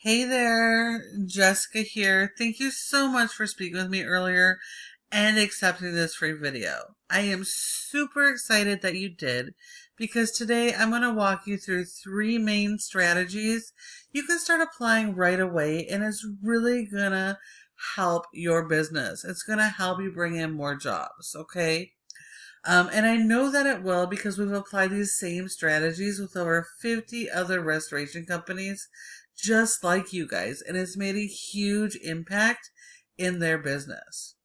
Hey there, Jessica here. Thank you so much for speaking with me earlier and accepting this free video. I am super excited that you did because today I'm going to walk you through 3 main strategies you can start applying right away, and it's really going to help your business. It's going to help you bring in more jobs, okay? And I know that it will because we've applied these same strategies with over 50 other restoration companies just like you guys, and it's made a huge impact in their business.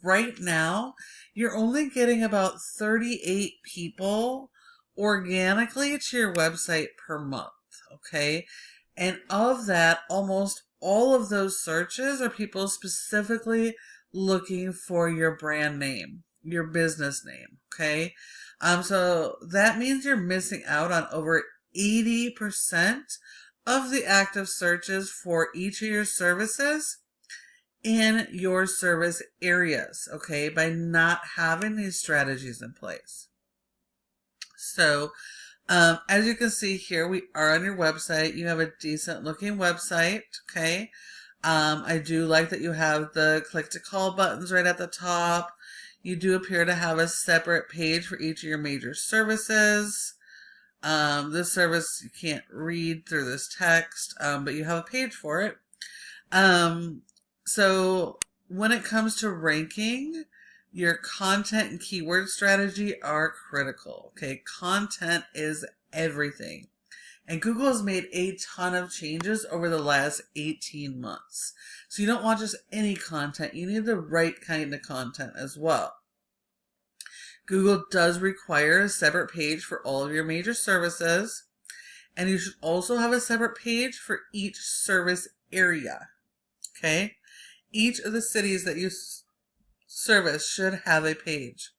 Right now, you're only getting about 38 people organically to your website per month, okay? And of that, almost all of those searches are people specifically looking for your brand name, your business name, okay? So that means you're missing out on over 80% of the active searches for each of your services in your service areas, okay, by not having these strategies in place. So, as you can see here, we are on your website. You have a decent looking website, okay? I do like that you have the click to call buttons right at the top. You do appear to have a separate page for each of your major services. This service you can't read through this text, but you have a page for it. So when it comes to ranking, your content and keyword strategy are critical. Okay, content is everything. And Google has made a ton of changes over the last 18 months. So you don't want just any content. You need the right kind of content as well. Google does require a separate page for all of your major services, and you should also have a separate page for each service area, okay? Each of the cities that you service should have a page.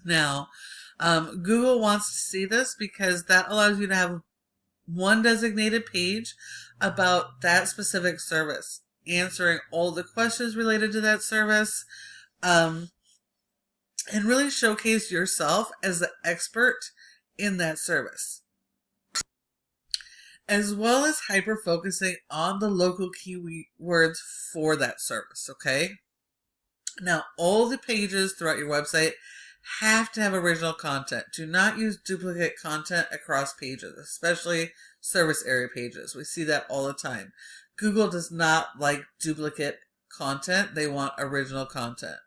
Now, Google wants to see this because that allows you to have one designated page about that specific service, answering all the questions related to that service, and really showcase yourself as the expert in that service, as well as hyper-focusing on the local keywords for that service, okay? Now, all the pages throughout your website have to have original content. Do not use duplicate content across pages, especially service area pages. We see that all the time. Google does not like duplicate content. They want original content.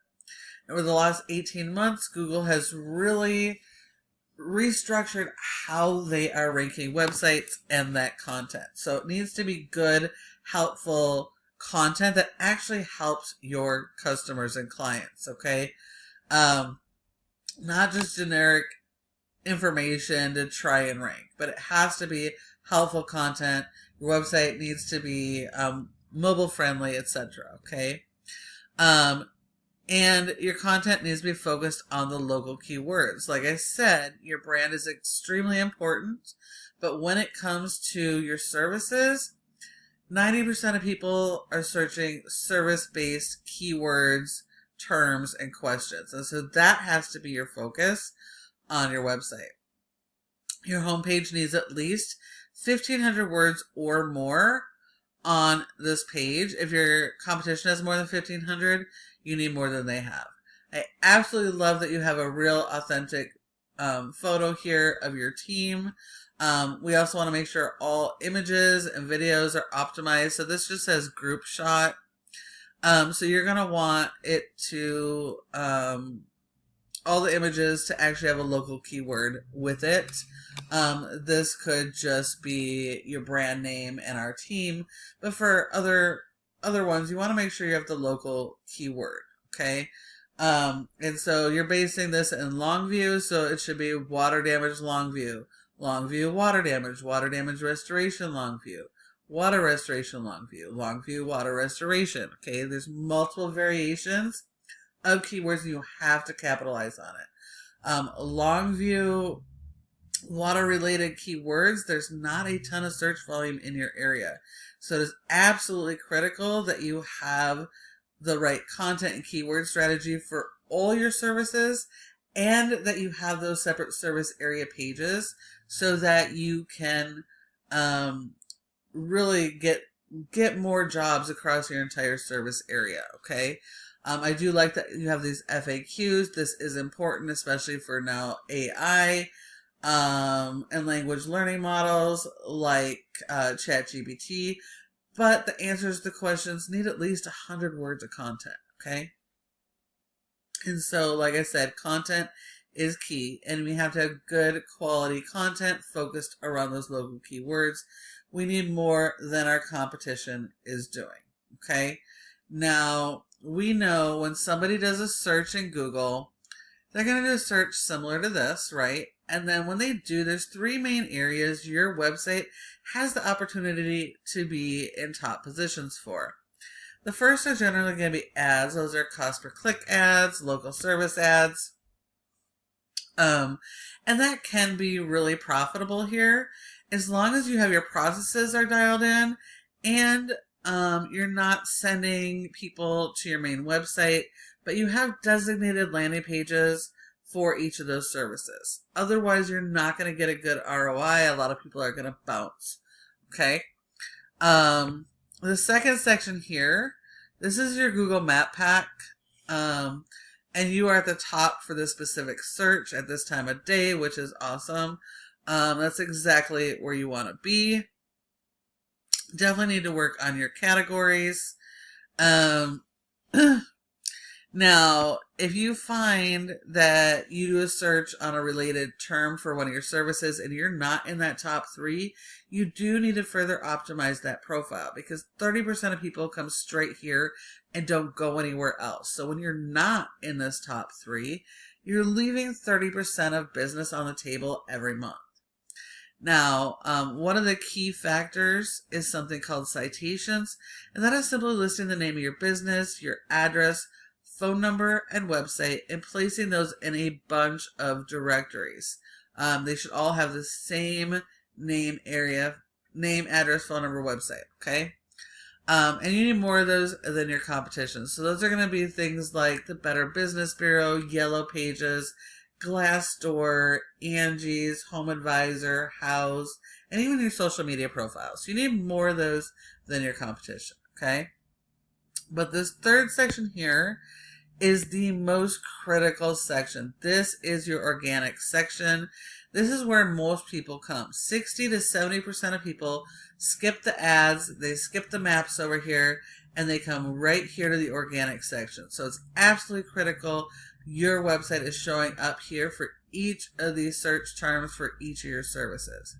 Over the last 18 months, Google has really restructured how they are ranking websites and that content. So it needs to be good, helpful content that actually helps your customers and clients, okay? Not just generic information to try and rank, but it has to be helpful content. Your website needs to be mobile friendly, etc., okay? And your content needs to be focused on the local keywords. Like I said, your brand is extremely important, but when it comes to your services, 90% of people are searching service-based keywords, terms, and questions. And so that has to be your focus on your website. Your homepage needs at least 1,500 words or more on this page. If your competition has more than 1,500, you need more than they have. I absolutely love that you have a real authentic photo here of your team. We also want to make sure all images and videos are optimized. So this just says group shot. So you're going to want it to, all the images to actually have a local keyword with it. This could just be your brand name and our team, but for other ones, you want to make sure you have the local keyword, okay? And so you're basing this in Longview, so it should be water damage Longview, Longview water damage restoration Longview, water restoration Longview, Longview water restoration, okay? There's multiple variations of keywords, and you have to capitalize on it. Longview water related keywords, there's not a ton of search volume in your area. So it is absolutely critical that you have the right content and keyword strategy for all your services, and that you have those separate service area pages so that you can really get more jobs across your entire service area. Okay. I do like that you have these FAQs. This is important, especially for now AI and language learning models like ChatGPT. But the answers to questions need at least 100 words of content. Okay. And so, like I said, content is key, and we have to have good quality content focused around those local keywords. We need more than our competition is doing. Okay. Now, we know when somebody does a search in Google, they're going to do a search similar to this, right? And then when they do, there's three main areas your website has the opportunity to be in top positions for. The first are generally going to be ads. Those are cost per click ads, local service ads. And that can be really profitable here as long as you have your processes are dialed in and you're not sending people to your main website, but you have designated landing pages for each of those services. Otherwise, you're not going to get a good ROI. A lot of people are going to bounce. Okay. The second section here, this is your Google Map Pack. And you are at the top for this specific search at this time of day, which is awesome. That's exactly where you want to be. Definitely need to work on your categories. Now, if you find that you do a search on a related term for one of your services and you're not in that top three, you do need to further optimize that profile because 30% of people come straight here and don't go anywhere else. So when you're not in this top three, you're leaving 30% of business on the table every month. Now, one of the key factors is something called citations, and that is simply listing the name of your business, your address, phone number, and website, and placing those in a bunch of directories. They should all have the same name, address, phone number, website, okay? And you need more of those than your competition. So those are going to be things like the Better Business Bureau, Yellow Pages, Glassdoor, Angie's, Home Advisor, House, and even your social media profiles. You need more of those than your competition, okay? But this third section here is the most critical section. This is your organic section. This is where most people come. 60 to 70% of people skip the ads, they skip the maps over here, and they come right here to the organic section. So it's absolutely critical your website is showing up here for each of these search terms for each of your services.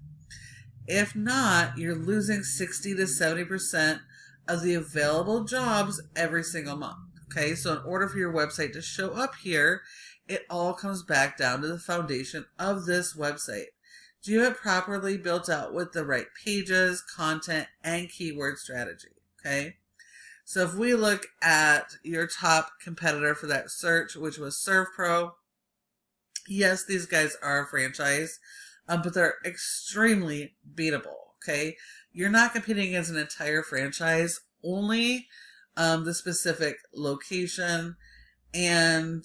If not, you're losing 60 to 70% of the available jobs every single month. Okay, so in order for your website to show up here, it all comes back down to the foundation of this website. Do you have it properly built out with the right pages, content, and keyword strategy? Okay, so if we look at your top competitor for that search, which was SERVPRO, yes, these guys are a franchise, but they're extremely beatable. Okay, you're not competing against an entire franchise, only the specific location, and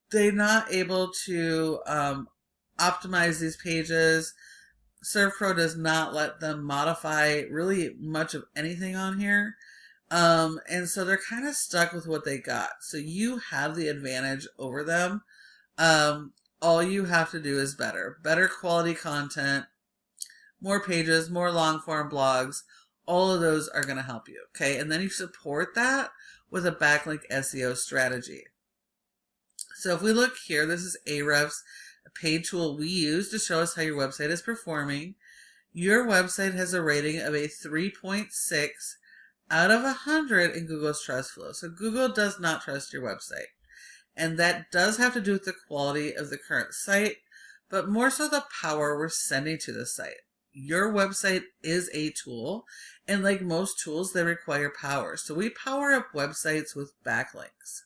they're not able to optimize these pages. SERVPRO does not let them modify really much of anything on here. And so they're kind of stuck with what they got. So you have the advantage over them. All you have to do is better quality content, more pages, more long form blogs. All of those are going to help you. Okay. And then you support that with a backlink SEO strategy. So if we look here, this is Ahrefs, a paid tool we use to show us how your website is performing. Your website has a rating of a 3.6 out of 100 in Google's Trust Flow. So Google does not trust your website. And that does have to do with the quality of the current site, but more so the power we're sending to the site. Your website is a tool, and like most tools, they require power. So we power up websites with backlinks.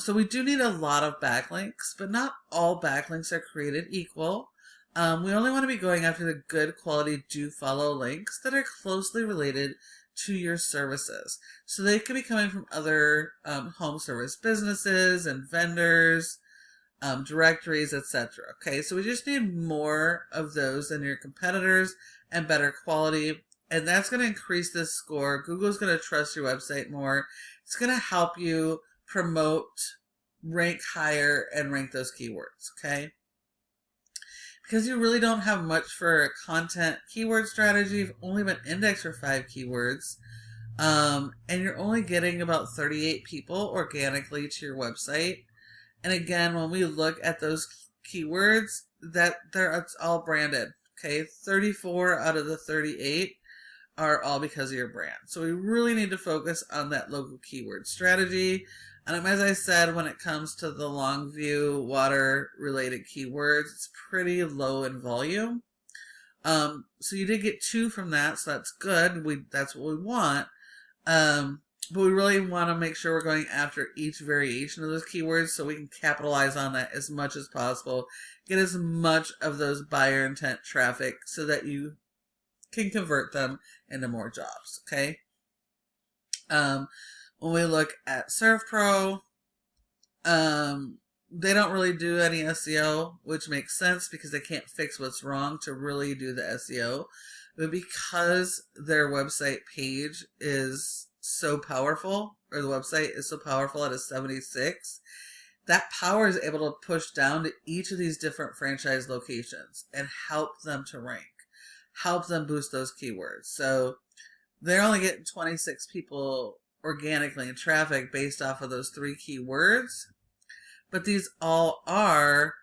So we do need a lot of backlinks, but not all backlinks are created equal. We only want to be going after the good quality do-follow links that are closely related to your services. So they could be coming from other home service businesses and vendors, directories, etc. Okay, so we just need more of those than your competitors and better quality. And that's going to increase this score. Google's going to trust your website more. It's going to help you promote, rank higher, and rank those keywords, okay? Because you really don't have much for a content keyword strategy. You've only been indexed for 5 keywords. And you're only getting about 38 people organically to your website. And again, when we look at those keywords, it's all branded, okay? 34 out of the 38 are all because of your brand. So we really need to focus on that local keyword strategy. And as I said, when it comes to the Longview water related keywords, it's pretty low in volume. So you did get 2 from that, so that's good. That's what we want. But we really want to make sure we're going after each variation of those keywords so we can capitalize on that as much as possible. Get as much of those buyer intent traffic so that you can convert them into more jobs, okay? When we look at SERVPRO, they don't really do any SEO, which makes sense because they can't fix what's wrong to really do the SEO. But because their website page is so powerful, or the website is so powerful at a 76, that power is able to push down to each of these different franchise locations and help them to rank, help them boost those keywords. So they're only getting 26 people organically in traffic based off of those 3 keywords, but these all are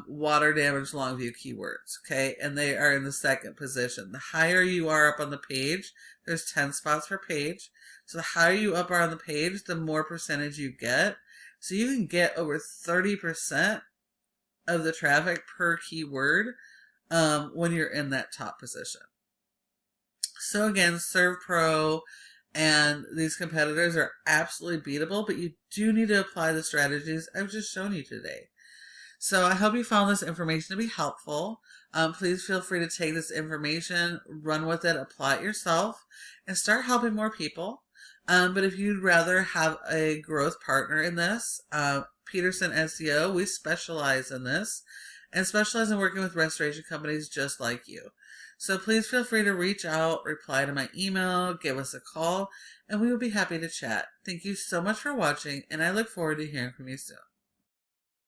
water damage Longview keywords, okay? And they are in the 2nd position. The higher you are up on the page, there's 10 spots per page. So the higher you up are on the page, the more percentage you get. So you can get over 30% of the traffic per keyword when you're in that top position. So again, SERVPRO and these competitors are absolutely beatable, but you do need to apply the strategies I've just shown you today. So I hope you found this information to be helpful. Please feel free to take this information, run with it, apply it yourself, and start helping more people. But if you'd rather have a growth partner in this, Peterson SEO, we specialize in this and specialize in working with restoration companies just like you. So please feel free to reach out, reply to my email, give us a call, and we will be happy to chat. Thank you so much for watching, and I look forward to hearing from you soon.